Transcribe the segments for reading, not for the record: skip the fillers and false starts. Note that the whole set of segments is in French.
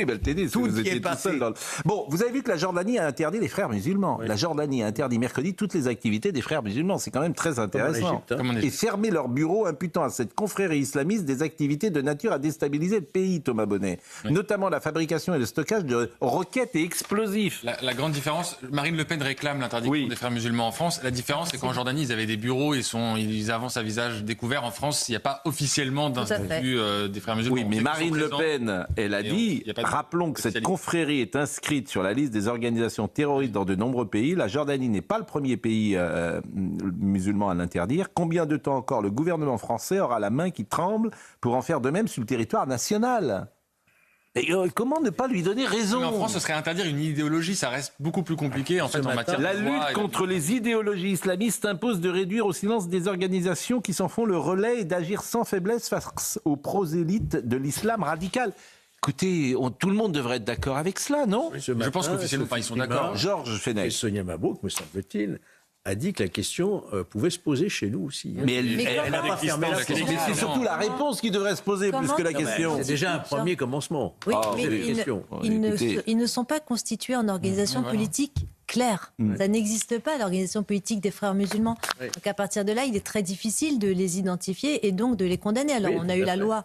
Oui, le tennis, tout vous y étiez est tout passé. seul dans le... Bon, vous avez vu que la Jordanie a interdit les frères musulmans. Oui. La Jordanie a interdit mercredi toutes les activités des frères musulmans. C'est quand même très intéressant. Égypte, hein. Comme en Et Égypte. fermer leur bureau imputant à cette confrérie islamiste des activités de nature à déstabiliser le pays, Thomas Bonnet. Oui. Notamment la fabrication et le stockage de roquettes et explosifs. La grande différence, Marine Le Pen réclame l'interdiction des frères musulmans en France. La différence, c'est qu'en Jordanie, ils avaient des bureaux, ils avancent à visage découvert. En France, il n'y a pas officiellement d'institut des frères musulmans. Oui, mais Marine Le Pen, elle a dit, rappelons que cette confrérie est inscrite sur la liste des organisations terroristes dans de nombreux pays. La Jordanie n'est pas le premier pays musulman à l'interdire. Combien de temps encore le gouvernement français aura la main qui tremble pour en faire de même sur le territoire national ? Et comment ne pas lui donner raison ? Mais en France, ce serait interdire une idéologie, ça reste beaucoup plus compliqué en fait en matière La de loi lutte et contre les idéologies islamistes impose de réduire au silence des organisations qui s'en font le relais et d'agir sans faiblesse face aux prosélytes de l'islam radical. Écoutez, tout le monde devrait être d'accord avec cela, non ? Oui, Je pense qu'officiellement, ils sont d'accord. Georges Et Fenech. Sonia Mabrouk, me semble-t-il, a dit que la question pouvait se poser chez nous aussi. Mais elle n'a pas fermé la porte. mais c'est surtout la réponse qui devrait se poser plus que la question. C'est déjà un premier commencement. Oui, Ah, mais c'est des questions. ils ne sont pas constitués en organisation politique claire. Ça n'existe pas, l'organisation politique des frères musulmans. Oui. Donc à partir de là, il est très difficile de les identifier et donc de les condamner. Alors Oui, on a tout eu à la fait. loi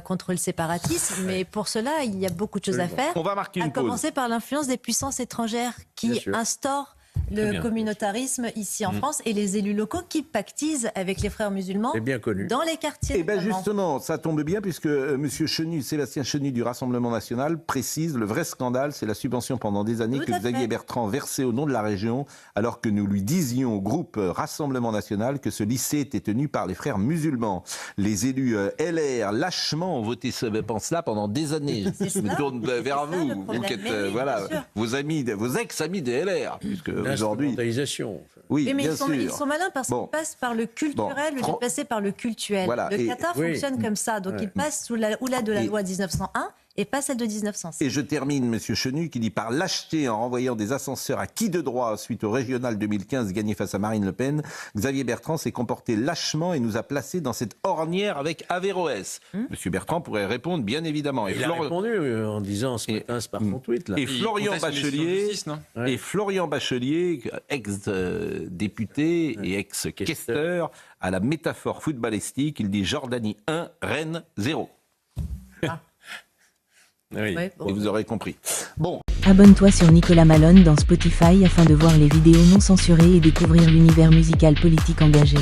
contre le séparatisme, mais pour cela, il y a beaucoup de choses à faire. On va marquer À une pause. commencer par l'influence des puissances étrangères Bien qui sûr. instaurent le communautarisme ici en France et les élus locaux qui pactisent avec les frères musulmans C'est bien connu. dans les quartiers. Eh bien notamment. justement, ça tombe bien puisque Monsieur Chenu, Sébastien Chenu du Rassemblement National précise le vrai scandale, c'est la subvention pendant des années Tout que à Xavier fait. Bertrand versait au nom de la région, alors que nous lui disions au groupe Rassemblement National que ce lycée était tenu par les frères musulmans. Les élus LR lâchement ont voté ce pense-là pendant des années. Je me tourne vers C'est ça, le vous, problème. qui êtes Mais oui, voilà, bien sûr. vos amis, vos ex-amis des LR, puisque aujourd'hui, L'instrumentalisation. oui, Oui, mais bien ils sûr. sont malins parce Bon. qu'ils passent par le culturel Bon. au lieu de passer par le cultuel. Voilà. Le Et- Qatar oui. fonctionne comme ça. Donc, il passe sous la houlette de la loi 1901 et pas celle de 1906. Et je termine, Monsieur Chenu, qui dit par lâcheté en renvoyant des ascenseurs à qui de droit suite au régional 2015 gagné face à Marine Le Pen, Xavier Bertrand s'est comporté lâchement et nous a placés dans cette ornière avec Averroès. Monsieur Bertrand pourrait répondre, bien évidemment. Et Il a répondu en disant ce matin, c'est par son tweet. Là. Et Il Florian conteste une décision de Bachelier, justice, non Ouais. et Florian Bachelier, ex-député et ex-questeur, à la métaphore footballistique, il dit Jordanie 1, Rennes 0. Oui. Ouais, bon. Et vous aurez compris. Bon. Abonne-toi sur Nicolas Malone dans Spotify afin de voir les vidéos non censurées et découvrir l'univers musical politique engagé.